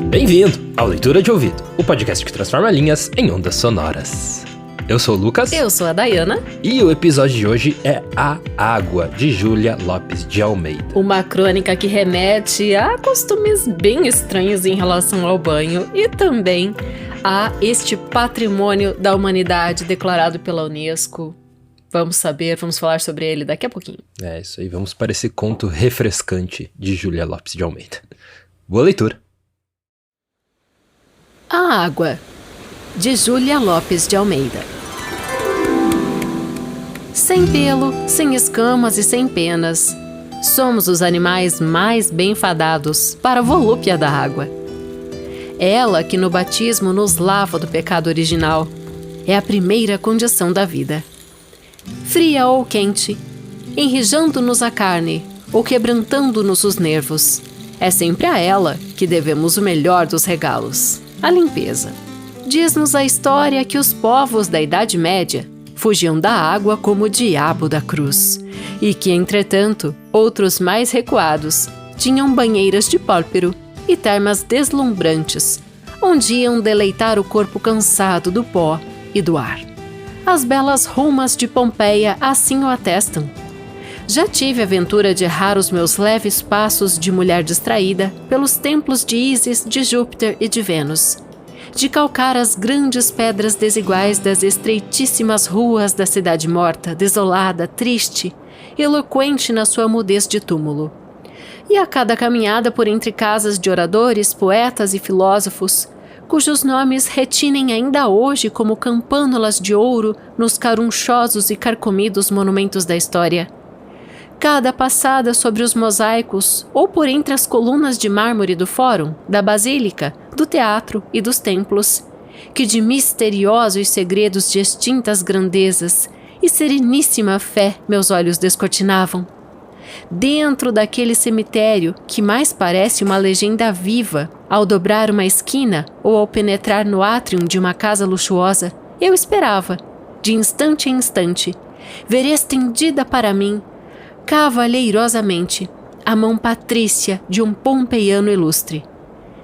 Bem-vindo ao Leitura de Ouvido, o podcast que transforma linhas em ondas sonoras. Eu sou o Lucas. Eu sou a Dayana. E o episódio de hoje é A Água, de Júlia Lopes de Almeida. Uma crônica que remete a costumes bem estranhos em relação ao banho e também a este patrimônio da humanidade declarado pela Unesco. Vamos falar sobre ele daqui a pouquinho. É isso aí, vamos para esse conto refrescante de Júlia Lopes de Almeida. Boa leitura. A Água, de Júlia Lopes de Almeida. Sem pelo, sem escamas e sem penas, somos os animais mais bem fadados para a volúpia da água. Ela que no batismo nos lava do pecado original, é a primeira condição da vida. Fria ou quente, enrijando-nos a carne ou quebrantando-nos os nervos, é sempre a ela que devemos o melhor dos regalos, a limpeza. Diz-nos a história que os povos da Idade Média fugiam da água como o diabo da cruz, e que, entretanto, outros mais recuados tinham banheiras de pórfiro e termas deslumbrantes, onde iam deleitar o corpo cansado do pó e do ar. As belas rumas de Pompeia assim o atestam. Já tive a aventura de errar os meus leves passos de mulher distraída pelos templos de Ísis, de Júpiter e de Vênus, de calcar as grandes pedras desiguais das estreitíssimas ruas da cidade morta, desolada, triste, eloquente na sua mudez de túmulo. E a cada caminhada por entre casas de oradores, poetas e filósofos, cujos nomes retinem ainda hoje como campânulas de ouro nos carunchosos e carcomidos monumentos da história. Cada passada sobre os mosaicos ou por entre as colunas de mármore do fórum, da basílica, do teatro e dos templos, que de misteriosos segredos de extintas grandezas e sereníssima fé meus olhos descortinavam. Dentro daquele cemitério que mais parece uma legenda viva, ao dobrar uma esquina ou ao penetrar no átrio de uma casa luxuosa, eu esperava, de instante em instante, ver estendida para mim, cavalheirosamente, a mão patrícia de um pompeiano ilustre.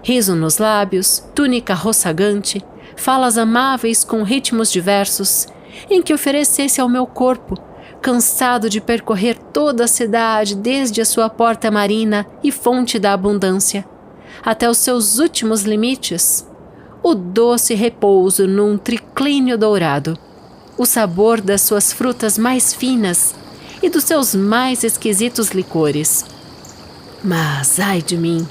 Riso nos lábios, túnica roçagante, falas amáveis com ritmos diversos, em que oferecesse ao meu corpo, cansado de percorrer toda a cidade desde a sua porta marina e fonte da abundância, até os seus últimos limites, o doce repouso num triclínio dourado, o sabor das suas frutas mais finas e dos seus mais esquisitos licores. Mas, ai de mim,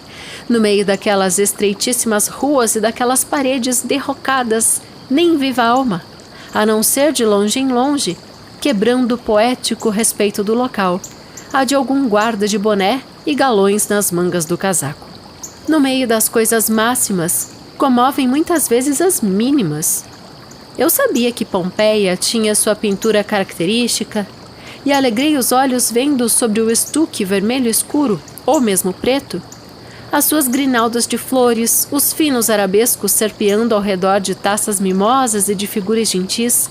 no meio daquelas estreitíssimas ruas e daquelas paredes derrocadas, nem viva alma, a não ser de longe em longe, quebrando o poético respeito do local, a de algum guarda de boné e galões nas mangas do casaco. No meio das coisas máximas, comovem muitas vezes as mínimas. Eu sabia que Pompeia tinha sua pintura característica e alegrei os olhos vendo sobre o estuque vermelho escuro, ou mesmo preto, as suas grinaldas de flores, os finos arabescos serpeando ao redor de taças mimosas e de figuras gentis,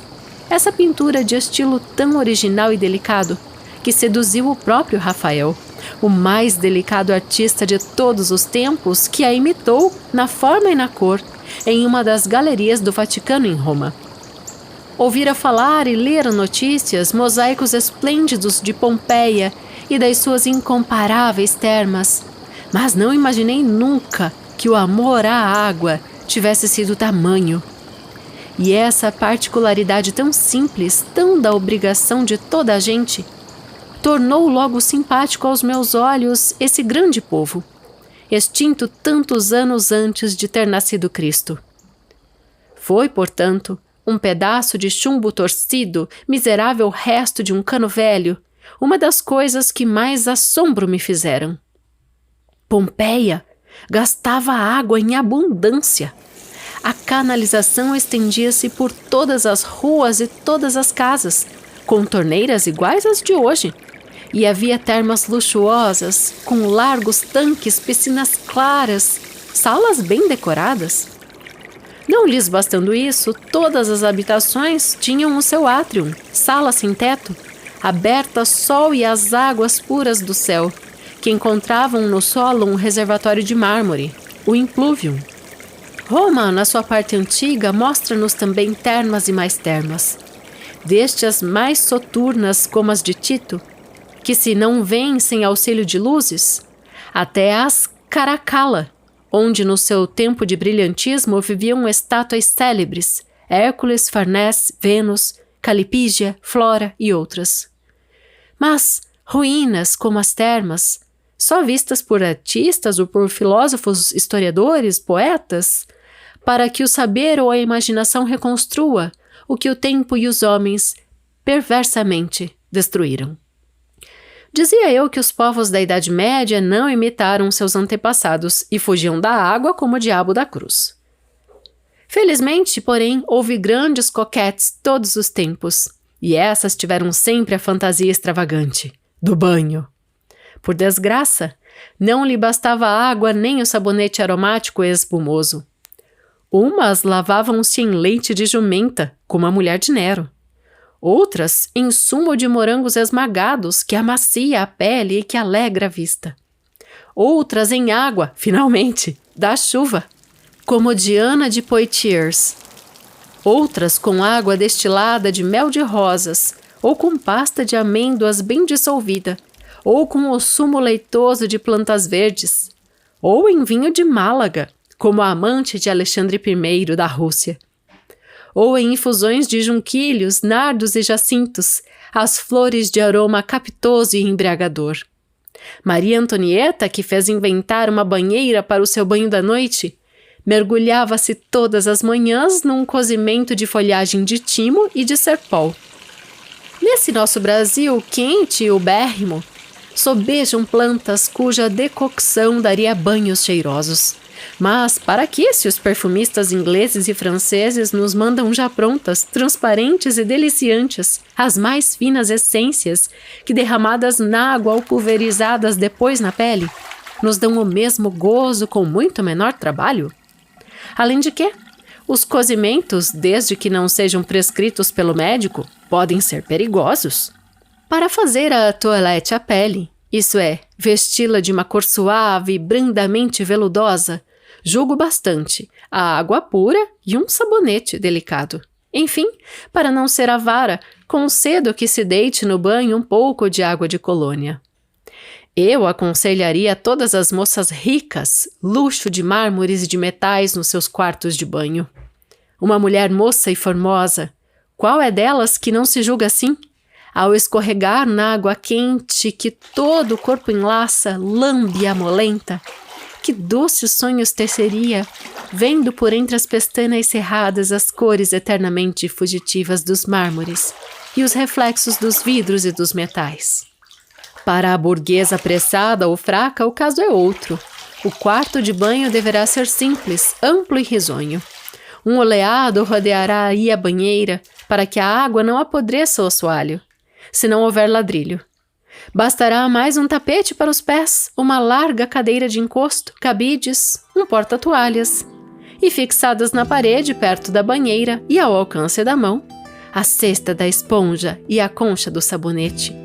essa pintura de estilo tão original e delicado, que seduziu o próprio Rafael, o mais delicado artista de todos os tempos, que a imitou, na forma e na cor, em uma das galerias do Vaticano em Roma. Ouvira falar e ler notícias, mosaicos esplêndidos de Pompeia e das suas incomparáveis termas, mas não imaginei nunca que o amor à água tivesse sido tamanho. E essa particularidade tão simples, tão da obrigação de toda a gente, tornou logo simpático aos meus olhos esse grande povo, extinto tantos anos antes de ter nascido Cristo. Foi, portanto, um pedaço de chumbo torcido, miserável resto de um cano velho, uma das coisas que mais assombro me fizeram. Pompeia gastava água em abundância. A canalização estendia-se por todas as ruas e todas as casas, com torneiras iguais às de hoje. E havia termas luxuosas, com largos tanques, piscinas claras, salas bem decoradas. Não lhes bastando isso, todas as habitações tinham o seu átrio, sala sem teto, aberta ao sol e às águas puras do céu, que encontravam no solo um reservatório de mármore, o Impluvium. Roma, na sua parte antiga, mostra-nos também termas e mais termas, desde as mais soturnas como as de Tito, que se não vêm sem auxílio de luzes, até as Caracalla, onde no seu tempo de brilhantismo viviam estátuas célebres, Hércules, Farnese, Vênus, Calipígia, Flora e outras. Mas ruínas como as termas, só vistas por artistas ou por filósofos, historiadores, poetas, para que o saber ou a imaginação reconstrua o que o tempo e os homens perversamente destruíram. Dizia eu que os povos da Idade Média não imitaram seus antepassados e fugiam da água como o diabo da cruz. Felizmente, porém, houve grandes coquetes todos os tempos, e essas tiveram sempre a fantasia extravagante do banho. Por desgraça, não lhe bastava a água nem o sabonete aromático e espumoso. Umas lavavam-se em leite de jumenta, como a mulher de Nero. Outras em sumo de morangos esmagados, que amacia a pele e que alegra a vista. Outras em água, finalmente, da chuva, como Diana de Poitiers. Outras com água destilada de mel de rosas, ou com pasta de amêndoas bem dissolvida, ou com o sumo leitoso de plantas verdes, ou em vinho de Málaga, como a amante de Alexandre I da Rússia, ou em infusões de junquilhos, nardos e jacintos, as flores de aroma capitoso e embriagador. Maria Antonieta, que fez inventar uma banheira para o seu banho da noite, mergulhava-se todas as manhãs num cozimento de folhagem de timo e de serpol. Nesse nosso Brasil quente e ubérrimo, sobejam plantas cuja decocção daria banhos cheirosos. Mas para que se os perfumistas ingleses e franceses nos mandam já prontas, transparentes e deliciantes, as mais finas essências que, derramadas na água ou pulverizadas depois na pele, nos dão o mesmo gozo com muito menor trabalho? Além de que, os cozimentos, desde que não sejam prescritos pelo médico, podem ser perigosos. Para fazer a toilette à pele, isso é, vesti-la de uma cor suave e brandamente veludosa, julgo bastante a água pura e um sabonete delicado. Enfim, para não ser avara, concedo que se deite no banho um pouco de água de colônia. Eu aconselharia a todas as moças ricas luxo de mármores e de metais nos seus quartos de banho. Uma mulher moça e formosa, qual é delas que não se julga assim? Ao escorregar na água quente que todo o corpo enlaça, lambe e amolenta, que doces sonhos teceria, vendo por entre as pestanas cerradas as cores eternamente fugitivas dos mármores e os reflexos dos vidros e dos metais. Para a burguesa apressada ou fraca, o caso é outro. O quarto de banho deverá ser simples, amplo e risonho. Um oleado rodeará aí a banheira para que a água não apodreça o assoalho, se não houver ladrilho. Bastará mais um tapete para os pés, uma larga cadeira de encosto, cabides, um porta-toalhas. E fixadas na parede, perto da banheira e ao alcance da mão, a cesta da esponja e a concha do sabonete.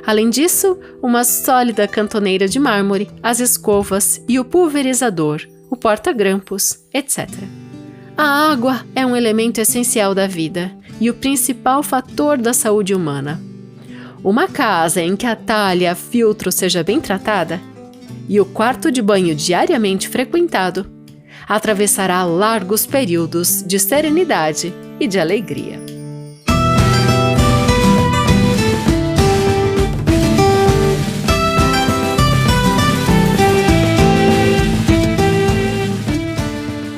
Além disso, uma sólida cantoneira de mármore, as escovas e o pulverizador, o porta-grampos, etc. A água é um elemento essencial da vida e o principal fator da saúde humana. Uma casa em que a talha e a filtro seja bem tratada e o quarto de banho diariamente frequentado atravessará largos períodos de serenidade e de alegria.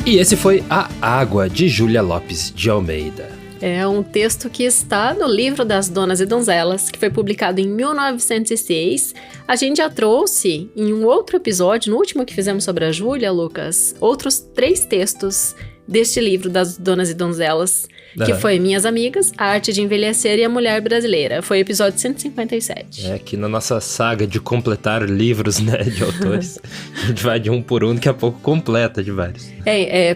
E esse foi A Água, de Júlia Lopes de Almeida. É um texto que está no livro das Donas e Donzelas, que foi publicado em 1906. A gente já trouxe em um outro episódio, no último que fizemos sobre a Júlia, Lucas, outros 3 textos deste livro das Donas e Donzelas, que foi Minhas Amigas, A Arte de Envelhecer e a Mulher Brasileira. Foi o episódio 157. É, aqui na nossa saga de completar livros, né, de autores, a gente vai de um por um, daqui a pouco completa de vários.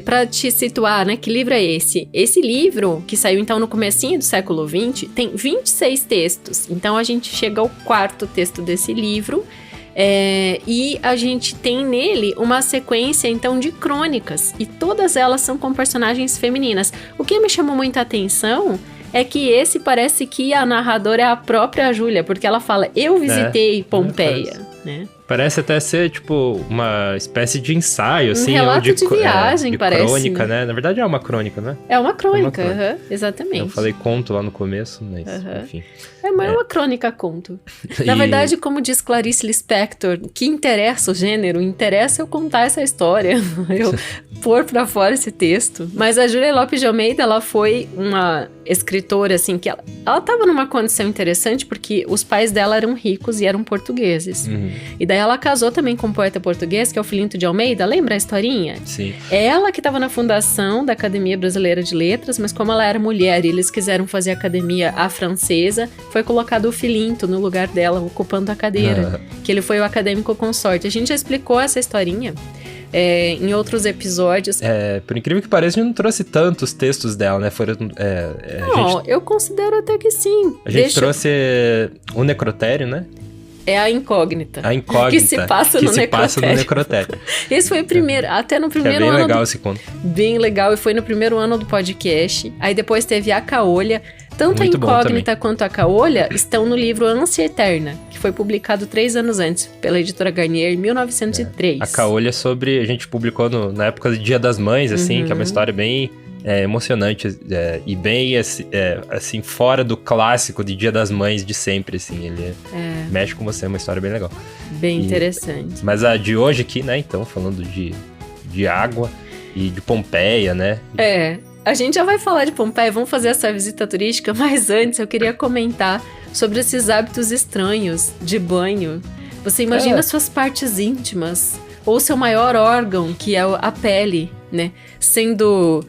Pra te situar, né, que livro é esse? Esse livro, que saiu então no comecinho do século XX, tem 26 textos. Então a gente chega ao 4º texto desse livro, E a gente tem nele uma sequência, então, de crônicas. E todas elas são com personagens femininas. O que me chamou muita atenção é que esse parece que a narradora é a própria Júlia, porque ela fala, eu visitei Pompeia, né? Parece até ser, tipo, uma espécie de ensaio, assim. Relato de viagem, de parece. Crônica, né? Na verdade é uma crônica, né? É uma crônica, exatamente. Eu falei conto lá no começo, mas enfim. Mas é uma crônica conto. Na verdade, como diz Clarice Lispector, que interessa o gênero, interessa eu contar essa história, eu pôr pra fora esse texto. Mas a Júlia Lopes de Almeida, ela foi uma escritora, assim, que ela tava numa condição interessante, porque os pais dela eram ricos e eram portugueses. E daí ela casou também com um poeta português, que é o Filinto de Almeida, lembra a historinha? Sim. Ela que estava na fundação da Academia Brasileira de Letras, mas como ela era mulher e eles quiseram fazer a academia à francesa, foi colocado o Filinto no lugar dela, ocupando a cadeira, que ele foi o acadêmico consorte. A gente já explicou essa historinha em outros episódios. Por incrível que pareça, a gente não trouxe tantos textos dela, né? Eu considero até que sim. A gente trouxe o Necrotério, né? É a incógnita. A incógnita. Que se passa no Necrotério. Esse foi o primeiro, até no primeiro ano. É bem legal esse conto. Bem legal, e foi no primeiro ano do podcast. Aí depois teve a Caolha. Tanto Muito a incógnita quanto a Caolha estão no livro Ânsia Eterna, que foi publicado 3 anos antes, pela editora Garnier, em 1903. A Caolha a gente publicou na época do Dia das Mães, assim, que é uma história bem emocionante e bem, assim, fora do clássico de Dia das Mães de sempre, assim. Ele mexe com você, é uma história bem legal. Bem interessante. Mas a de hoje aqui, né, então, falando de água e de Pompeia, né? A gente já vai falar de Pompeia, vamos fazer essa visita turística, mas antes eu queria comentar sobre esses hábitos estranhos de banho. Você imagina suas partes íntimas, ou seu maior órgão, que é a pele, né, sendo...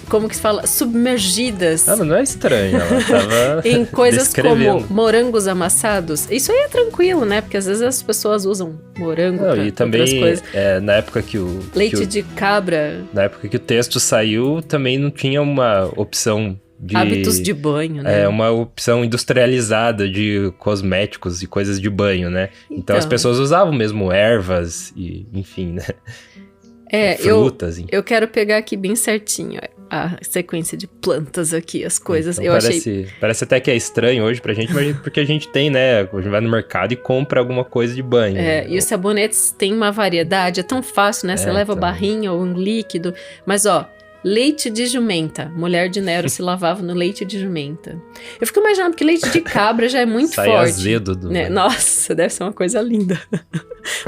como que se fala? Submergidas. Mas não é estranho, ela tava em coisas como morangos amassados. Isso aí é tranquilo, né? Porque às vezes as pessoas usam morango pra e também, outras coisas. Na época que o... Leite de cabra. Na época que o texto saiu, também não tinha uma opção de... Hábitos de banho, né? Uma opção industrializada de cosméticos e coisas de banho, né? Então as pessoas usavam mesmo ervas e, enfim, né? Frutas. Eu quero pegar aqui bem certinho a sequência de plantas aqui, as coisas. Então, parece até que é estranho hoje pra gente, mas porque a gente tem, né? A gente vai no mercado e compra alguma coisa de banho. E os sabonetes têm uma variedade, é tão fácil, né? Você leva barrinha ou um líquido. Mas, leite de jumenta. Mulher de Nero se lavava no leite de jumenta. Eu fico imaginando que leite de cabra já é muito Sai forte. azedo do... né? Nossa, deve ser uma coisa linda.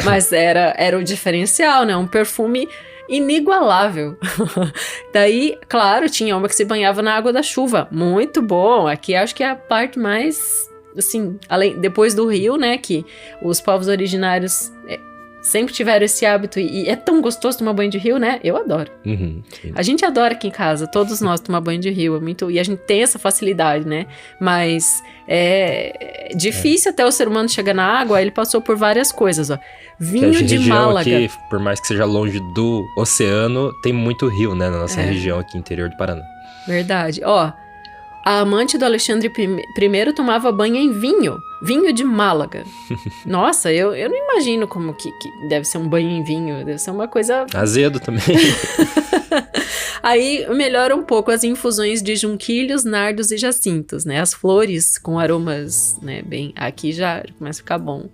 Mas era o diferencial, né? Um perfume inigualável. Daí, claro, tinha uma que se banhava na água da chuva. Muito bom. Aqui acho que é a parte mais... assim, depois do rio, né? Que os povos originários... sempre tiveram esse hábito e é tão gostoso tomar banho de rio, né? Eu adoro. A gente adora aqui em casa, todos nós tomar banho de rio, e a gente tem essa facilidade, né? Mas é difícil até o ser humano chegar na água, ele passou por várias coisas, Vinho de Málaga. Aqui, por mais que seja longe do oceano, tem muito rio, né? Na nossa região aqui, interior do Paraná. Verdade. A amante do Alexandre I tomava banho em vinho de Málaga. Nossa, eu não imagino como que deve ser um banho em vinho, deve ser uma coisa... azedo também. Aí melhora um pouco as infusões de junquilhos, nardos e jacintos, né? As flores com aromas, né? Bem, aqui já começa a ficar bom.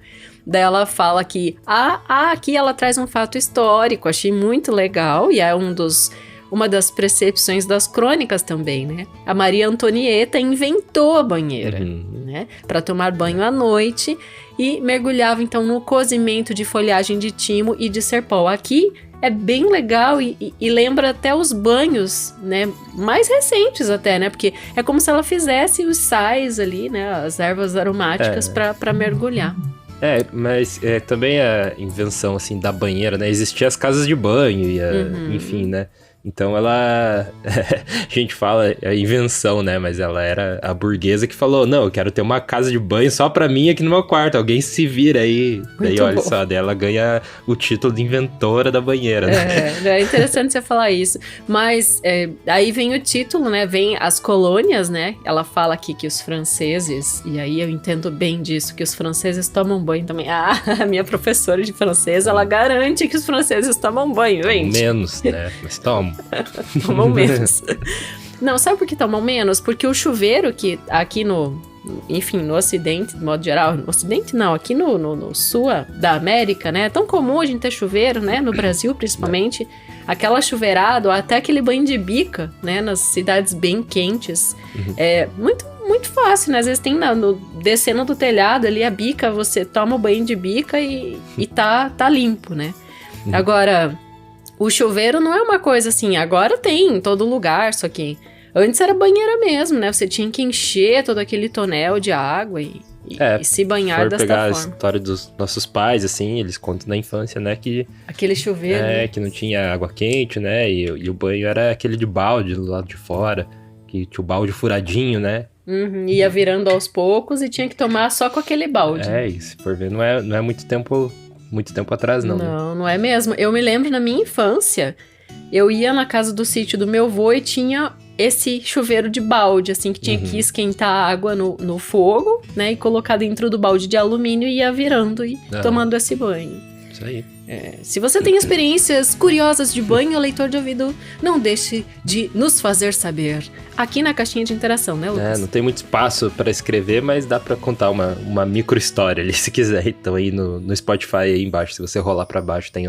Daí ela fala que, aqui ela traz um fato histórico, achei muito legal, e é uma das precepções das crônicas também, né? A Maria Antonieta inventou a banheira, né? Para tomar banho à noite e mergulhava então no cozimento de folhagem de timo e de serpol. Aqui é bem legal e lembra até os banhos, né? Mais recentes até, né? Porque é como se ela fizesse os sais ali, né? As ervas aromáticas para mergulhar. Mas também a invenção, assim, da banheira, né? Existiam as casas de banho e enfim, né? Então ela, a gente fala a invenção, né? Mas ela era a burguesa que falou, não, eu quero ter uma casa de banho só pra mim aqui no meu quarto, alguém se vira aí. Daí olha só, daí ela ganha o título de inventora da banheira, né? É interessante você falar isso. Mas aí vem o título, né? Vem as colônias, né? Ela fala aqui que os franceses, e aí eu entendo bem disso, que os franceses tomam banho também. Ah, a minha professora de francês, ela garante que os franceses tomam banho, gente. Menos, né? Mas tomam. Tomam menos. Não, sabe por que tomam menos? Porque o chuveiro que aqui no Ocidente, de modo geral, no Ocidente não, aqui no sul da América, né? É tão comum a gente ter chuveiro, né? No Brasil, principalmente. Aquela chuveirada, ou até aquele banho de bica, né? Nas cidades bem quentes. É muito fácil, né? Às vezes tem descendo do telhado ali a bica, você toma o banho de bica e tá limpo, né? Agora... O chuveiro não é uma coisa assim, agora tem em todo lugar, só que antes era banheira mesmo, né? Você tinha que encher todo aquele tonel de água e se banhar desta forma. Se pegar a história dos nossos pais, assim, eles contam na infância, né, que... Aquele chuveiro, né? Que não tinha água quente, né, e o banho era aquele de balde do lado de fora, que tinha o balde furadinho, né? Ia virando aos poucos e tinha que tomar só com aquele balde. E se for ver, não é muito tempo atrás, não. Não é mesmo. Eu me lembro na minha infância, eu ia na casa do sítio do meu avô e tinha esse chuveiro de balde, assim, que tinha que esquentar a água no fogo, né, e colocar dentro do balde de alumínio e ia virando e tomando esse banho. Isso aí. Se você tem experiências curiosas de banho, leitor de ouvido, não deixe de nos fazer saber aqui na caixinha de interação, né, Lucas? Não tem muito espaço para escrever, mas dá para contar uma micro história ali, se quiser. Então aí no Spotify aí embaixo, se você rolar para baixo, tem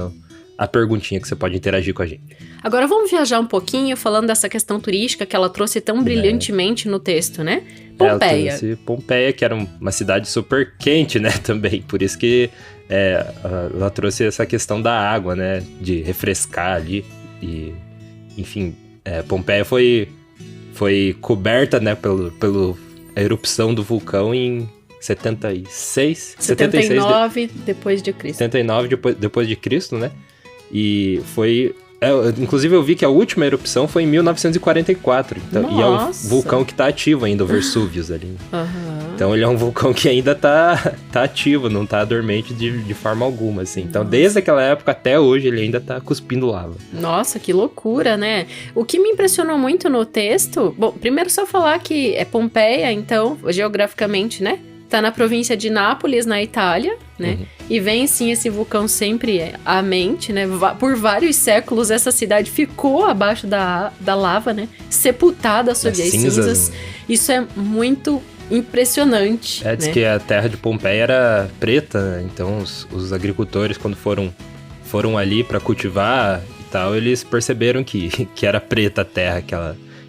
a perguntinha que você pode interagir com a gente. Agora vamos viajar um pouquinho falando dessa questão turística que ela trouxe tão brilhantemente no texto, né? Pompeia. Ela trouxe Pompeia, que era uma cidade super quente, né, também. Por isso que ela trouxe essa questão da água, né, de refrescar ali. E, enfim, Pompeia foi coberta, né, pela erupção do vulcão em 79 depois de Cristo. 79 depois de Cristo, né? E foi... inclusive eu vi que a última erupção foi em 1944. Então, e é um vulcão que tá ativo ainda, o Vesuvius ali. Então ele é um vulcão que ainda tá ativo, não tá dormente de forma alguma, assim. Então desde aquela época até hoje ele ainda tá cuspindo lava. Nossa, que loucura, né? O que me impressionou muito no texto... Bom, primeiro só falar que é Pompeia, então, geograficamente, né? Tá na província de Nápoles, na Itália, né? E vem, sim, esse vulcão sempre à mente, né? Por vários séculos, essa cidade ficou abaixo da lava, né? Sepultada sob as cinzas. Isso é muito impressionante, diz que a terra de Pompeia era preta, então os agricultores, quando foram ali para cultivar e tal, eles perceberam que era preta a terra,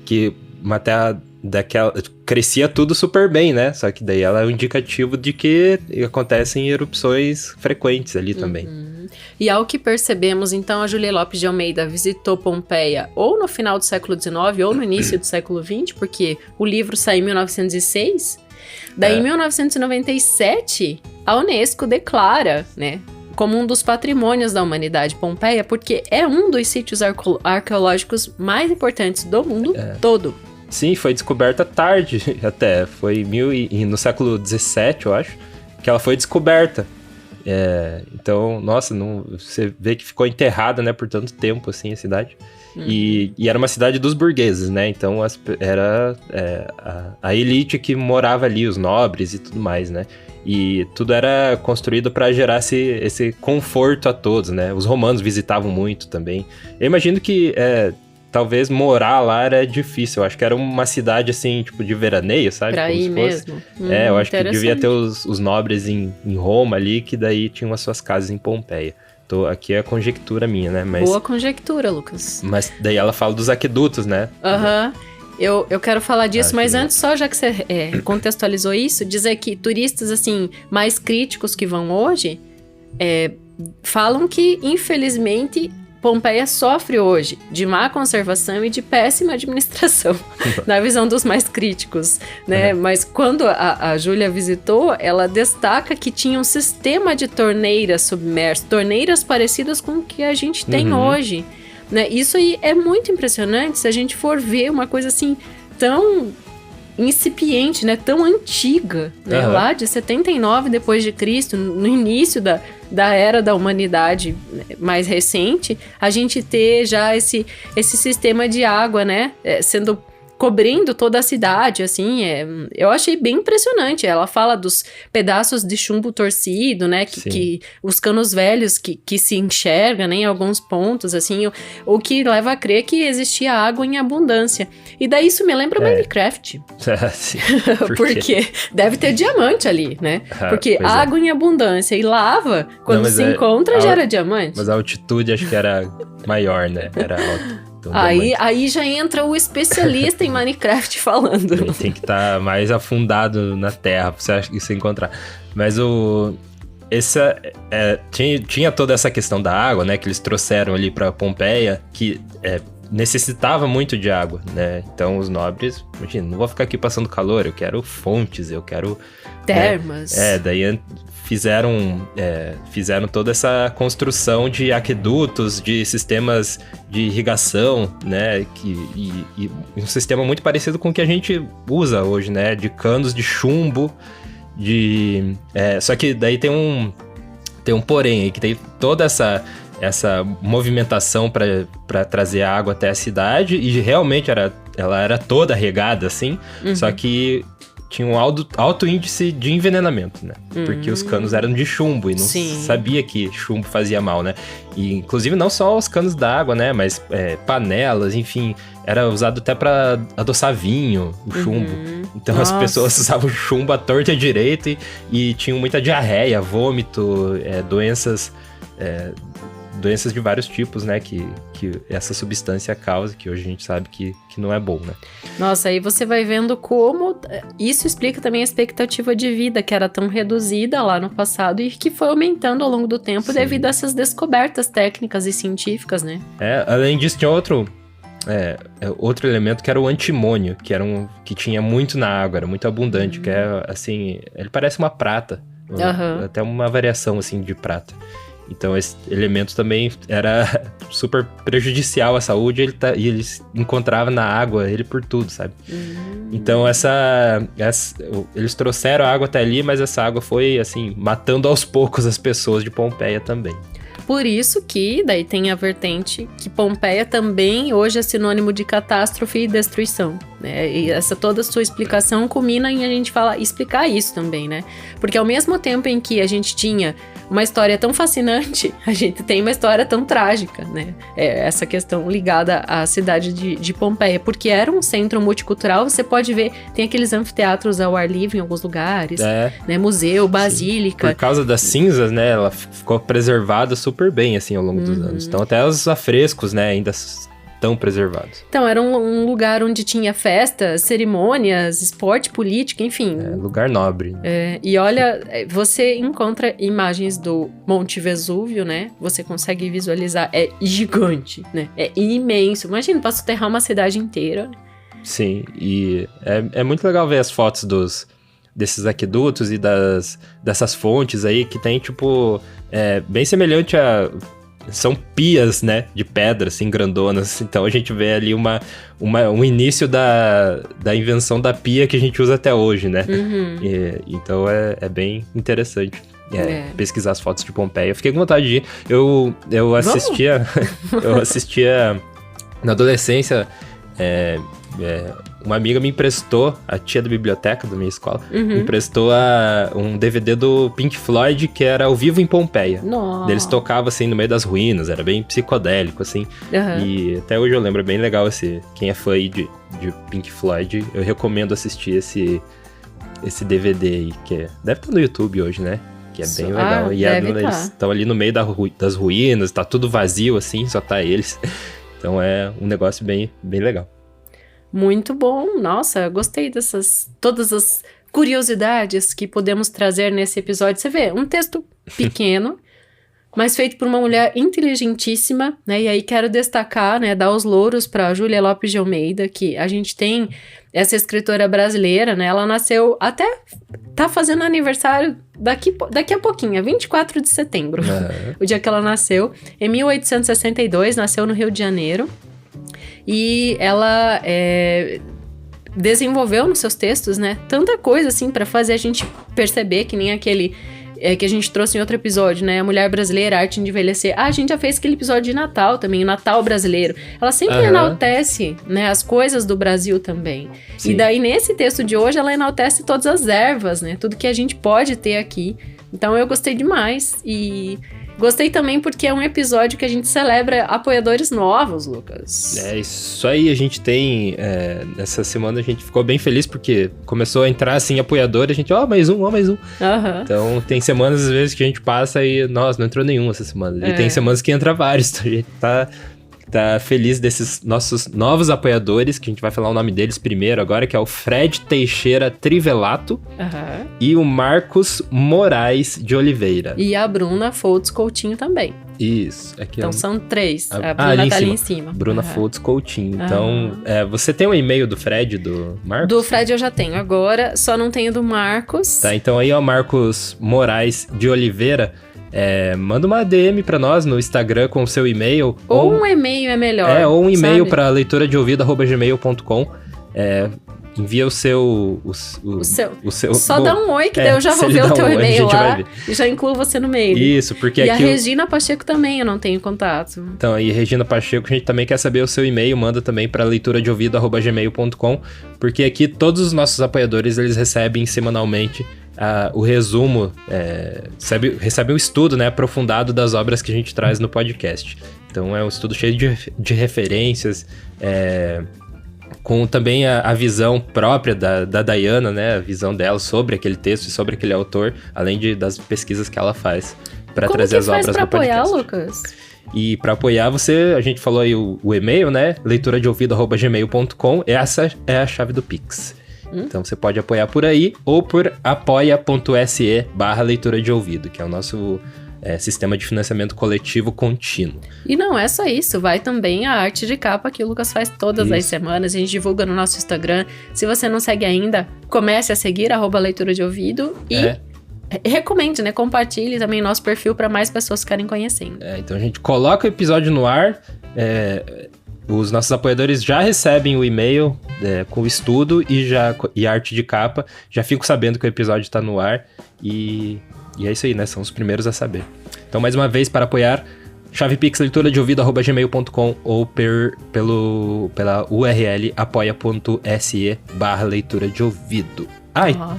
que uma terra daquela... Crescia tudo super bem, né? Só que daí ela é um indicativo de que acontecem erupções frequentes ali também. E ao que percebemos, então, a Júlia Lopes de Almeida visitou Pompeia ou no final do século XIX ou no início do século XX, porque o livro saiu em 1906. Daí, em 1997, a Unesco declara, né, como um dos patrimônios da humanidade Pompeia, porque é um dos sítios arqueológicos mais importantes do mundo todo. Sim, foi descoberta tarde até, foi no século XVII, eu acho, que ela foi descoberta. Então, nossa, você vê que ficou enterrada, né, por tanto tempo, assim, a cidade. E era uma cidade dos burgueses, né, então era a elite que morava ali, os nobres e tudo mais, né. E tudo era construído para gerar esse conforto a todos, né. Os romanos visitavam muito também. Eu imagino que... talvez morar lá era difícil. Eu acho que era uma cidade, assim, tipo, de veraneio, sabe? Pra ir mesmo. Eu acho que devia ter os nobres em Roma ali, que daí tinham as suas casas em Pompeia. Aqui é a conjectura minha, né? Boa conjectura, Lucas. Mas daí ela fala dos aquedutos, né? Eu quero falar disso, mas antes, só já que você contextualizou isso, dizer que turistas, assim, mais críticos que vão hoje, falam que, infelizmente... Pompeia sofre hoje de má conservação e de péssima administração, na visão dos mais críticos, né? Mas quando a Júlia visitou, ela destaca que tinha um sistema de torneiras submersas, torneiras parecidas com o que a gente tem hoje, né? Isso aí é muito impressionante se a gente for ver uma coisa assim tão incipiente, né? Tão antiga, né? Lá de 79 depois de Cristo, no início da era da humanidade mais recente, a gente ter já esse sistema de água, né? Sendo cobrindo toda a cidade, assim, eu achei bem impressionante. Ela fala dos pedaços de chumbo torcido, né, que os canos velhos que se enxerga, né, em alguns pontos, assim, o que leva a crer que existia água em abundância. E daí isso me lembra Minecraft. Sim. Porque deve ter diamante ali, né? Porque água em abundância e lava, quando se encontra, gera diamante. Mas a altitude acho que era maior, né? Era alta. Aí já entra o especialista em Minecraft falando. Ele tem que estar mais afundado na terra pra você encontrar. Mas tinha toda essa questão da água, né? Que eles trouxeram ali pra Pompeia, que necessitava muito de água, né? Então os nobres, imagina, não vou ficar aqui passando calor, eu quero fontes, eu quero... termas. Daí fizeram toda essa construção de aquedutos, de sistemas de irrigação, né? E um sistema muito parecido com o que a gente usa hoje, né? De canos de chumbo, só que daí tem um porém aí, que tem toda essa movimentação para trazer água até a cidade, e realmente ela era toda regada, assim, só que tinha um alto índice de envenenamento, né? Porque os canos eram de chumbo e não sabia que chumbo fazia mal, né? E, inclusive, não só os canos d'água, né? Mas panelas, enfim, era usado até para adoçar vinho, o chumbo. Então as pessoas usavam chumbo à torta e à direita e tinham muita diarreia, vômito, doenças de vários tipos, né, que essa substância causa, que hoje a gente sabe que não é bom, né? Nossa, aí você vai vendo como isso explica também a expectativa de vida, que era tão reduzida lá no passado e que foi aumentando ao longo do tempo devido a essas descobertas técnicas e científicas, né? Além disso, tinha outro elemento que era o antimônio, que tinha muito na água, era muito abundante, que é, assim, ele parece uma prata, até uma variação, assim, de prata. Então esse elemento também era super prejudicial à saúde, e eles encontravam na água ele por tudo, sabe? Então eles trouxeram a água até ali, mas essa água foi, assim, matando aos poucos as pessoas de Pompeia também. Por isso que daí tem a vertente que Pompeia também hoje é sinônimo de catástrofe e destruição, né? E toda a sua explicação culmina em a gente explicar isso também, né? Porque ao mesmo tempo em que a gente tinha uma história tão fascinante, a gente tem uma história tão trágica, né? Essa questão ligada à cidade de Pompeia, porque era um centro multicultural, você pode ver, tem aqueles anfiteatros ao ar livre em alguns lugares, né? Museu, basílica. Por causa das cinzas, né? Ela ficou preservada super bem, assim, ao longo dos anos. Então até os afrescos, né, ainda estão preservados. Então era um lugar onde tinha festas, cerimônias, esporte, política, enfim. Lugar nobre. E olha, você encontra imagens do Monte Vesúvio, né? Você consegue visualizar, é gigante, né? É imenso. Imagina, para soterrar uma cidade inteira. Sim, e é muito legal ver as fotos desses aquedutos e dessas fontes aí, que tem, tipo, bem semelhante a... São pias, né, de pedra, assim, grandonas. Então a gente vê ali um início da invenção da pia que a gente usa até hoje, né? Então é bem interessante pesquisar as fotos de Pompeia. Eu fiquei com vontade de ir. Eu assistia... eu assistia na adolescência... uma amiga me emprestou, a tia da biblioteca da minha escola, me emprestou um DVD do Pink Floyd, que era ao vivo em Pompeia. Nossa. Eles tocavam, assim, no meio das ruínas, era bem psicodélico, assim. E até hoje eu lembro, é bem legal quem é fã aí de Pink Floyd, eu recomendo assistir esse DVD aí, que deve estar no YouTube hoje, né? Que é bem legal. E eles estão ali no meio das ruínas, tá tudo vazio, assim, só tá eles. Então é um negócio bem, bem legal. Muito bom, nossa, gostei todas as curiosidades que podemos trazer nesse episódio. Você vê, um texto pequeno, mas feito por uma mulher inteligentíssima, né? E aí quero destacar, né, dar os louros para Júlia Lopes de Almeida, que a gente tem essa escritora brasileira, né? Ela nasceu até tá fazendo aniversário daqui a pouquinho, 24 de setembro, o dia que ela nasceu. Em 1862, nasceu no Rio de Janeiro. E ela desenvolveu nos seus textos, né, tanta coisa assim para fazer a gente perceber, que nem aquele que a gente trouxe em outro episódio, né, a mulher brasileira, a arte de envelhecer. A gente já fez aquele episódio de Natal também, o Natal brasileiro. Ela sempre enaltece, né, as coisas do Brasil também. Sim. E daí nesse texto de hoje ela enaltece todas as ervas, né, tudo que a gente pode ter aqui. Então eu gostei demais e gostei também porque é um episódio que a gente celebra apoiadores novos, Lucas. É isso aí, a gente tem... nessa semana a gente ficou bem feliz porque começou a entrar assim apoiador, a gente, mais um. Então tem semanas às vezes que a gente passa e, nossa, não entrou nenhum essa semana. E tem semanas que entra vários, então a gente tá feliz desses nossos novos apoiadores, que a gente vai falar o nome deles primeiro agora, que é o Fred Teixeira Trivelato e o Marcos Moraes de Oliveira. E a Bruna Foltz Coutinho também. Isso. Aqui então são 3. A Bruna tá ali em cima. Bruna Foltz Coutinho. Então, você tem o e-mail do Fred e do Marcos? Do Fred eu já tenho agora, só não tenho do Marcos. Tá, então aí, ó, Marcos Moraes de Oliveira. Manda uma DM pra nós no Instagram com o seu e-mail. Ou um e-mail é melhor. Ou um e-mail pra leituradeouvido@gmail.com. Envia o seu... Só dá um oi, que daí eu já vou ver o teu e-mail lá e já incluo você no meio. Isso, porque e aqui... a Regina Pacheco também, eu não tenho contato. Então, aí Regina Pacheco, a gente também quer saber o seu e-mail, manda também pra leituradeouvido@gmail.com, porque aqui todos os nossos apoiadores, eles recebem semanalmente o resumo, recebe um estudo, né, aprofundado das obras que a gente traz no podcast. Então é um estudo cheio de referências, com também a visão própria da Dayana, né, a visão dela sobre aquele texto e sobre aquele autor, além das pesquisas que ela faz para trazer as obras no podcast. Como que faz pra apoiar, Lucas? E para apoiar a gente falou aí o e-mail, né, leituradeouvido@gmail.com, essa é a chave do Pix. Então você pode apoiar por aí ou por apoia.se/leitura de ouvido, que é o nosso sistema de financiamento coletivo contínuo. E não é só isso, vai também a arte de capa que o Lucas faz todas as semanas, a gente divulga no nosso Instagram. Se você não segue ainda, comece a seguir @leitura de ouvido e recomende, né? Compartilhe também nosso perfil para mais pessoas ficarem conhecendo. Então a gente coloca o episódio no ar, os nossos apoiadores já recebem o e-mail com o estudo e a arte de capa, já fico sabendo que o episódio está no ar e é isso aí, né? São os primeiros a saber. Então, mais uma vez, para apoiar, chavepix leituradeouvido@gmail.com ou pela URL apoia.se/leitura de ouvido.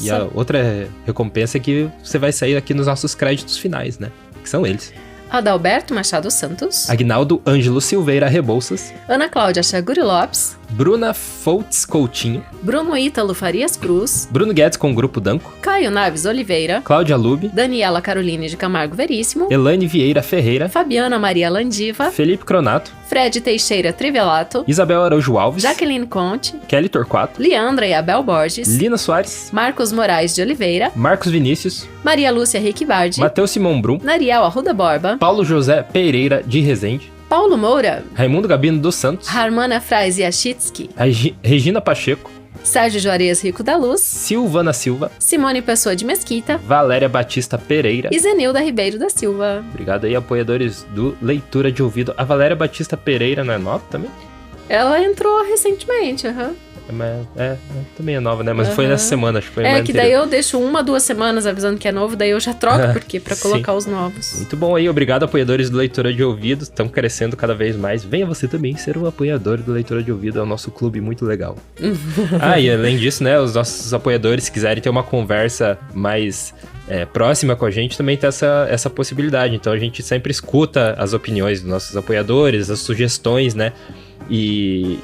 E a outra recompensa é que você vai sair aqui nos nossos créditos finais, né? Que são eles: Adalberto Machado Santos, Agnaldo Ângelo Silveira Rebouças, Ana Cláudia Chaguri Lopes, Bruna Foltz Coutinho, Bruno Ítalo Farias Cruz, Bruno Guedes com o Grupo Danco, Caio Naves Oliveira, Cláudia Lube, Daniela Caroline de Camargo Veríssimo, Elaine Vieira Ferreira, Fabiana Maria Landiva, Felipe Cronato, Fred Teixeira Trivelato, Isabel Araújo Alves, Jaqueline Conte, Kelly Torquato, Leandra e Abel Borges, Lina Soares, Marcos Moraes de Oliveira, Marcos Vinícius, Maria Lúcia Riquivardi, Matheus Simão Brum, Nariel Arruda Borba, Paulo José Pereira de Rezende, Paulo Moura, Raimundo Gabino dos Santos, Harmana Frais Yachitsky, Regina Pacheco, Sérgio Juarez Rico da Luz, Silvana Silva, Simone Pessoa de Mesquita, Valéria Batista Pereira e Zenilda Ribeiro da Silva. Obrigado aí, apoiadores do Leitura de Ouvido. A Valéria Batista Pereira não é nova também? Ela entrou recentemente, também é nova, né? Mas foi nessa semana, acho que foi mais que daí eu deixo 1-2 semanas avisando que é novo, daí eu já troco, porque pra colocar os novos. Muito bom aí, obrigado, apoiadores do Leitura de Ouvido, estamos crescendo cada vez mais. Venha você também ser um apoiador do Leitura de Ouvido, é o nosso clube muito legal. E além disso, né, os nossos apoiadores, se quiserem ter uma conversa mais próxima com a gente, também tem essa possibilidade. Então a gente sempre escuta as opiniões dos nossos apoiadores, as sugestões, né? E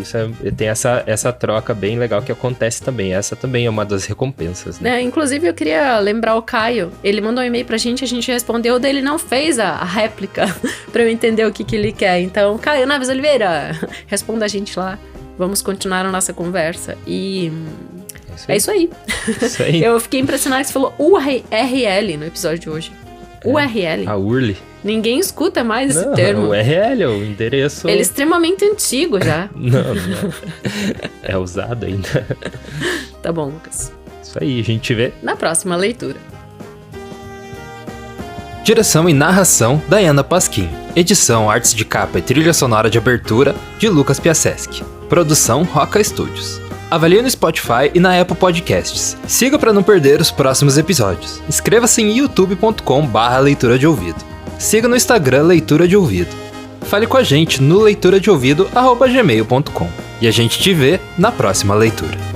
isso tem essa troca bem legal que acontece também. Essa também é uma das recompensas, né? Inclusive, eu queria lembrar o Caio. Ele mandou um e-mail pra gente, a gente respondeu, daí ele não fez a réplica pra eu entender o que ele quer. Então, Caio Naves Oliveira, responda a gente lá. Vamos continuar a nossa conversa. E é isso aí. Eu fiquei impressionada que você falou URL no episódio de hoje. URL. A URL. Ninguém escuta mais esse Não, termo. O URL é o endereço... Ele é extremamente antigo já. Não. É usado ainda. Tá bom, Lucas. Isso aí, a gente vê na próxima leitura. Direção e narração, Dayana Pasquim. Edição, artes de capa e trilha sonora de abertura, de Lucas Piaseschi. Produção, Roca Studios. Avalie no Spotify e na Apple Podcasts. Siga para não perder os próximos episódios. Inscreva-se em youtube.com/leitura de ouvido. Siga no Instagram Leitura de Ouvido. Fale com a gente no leituradeouvido@gmail.com. E a gente te vê na próxima leitura.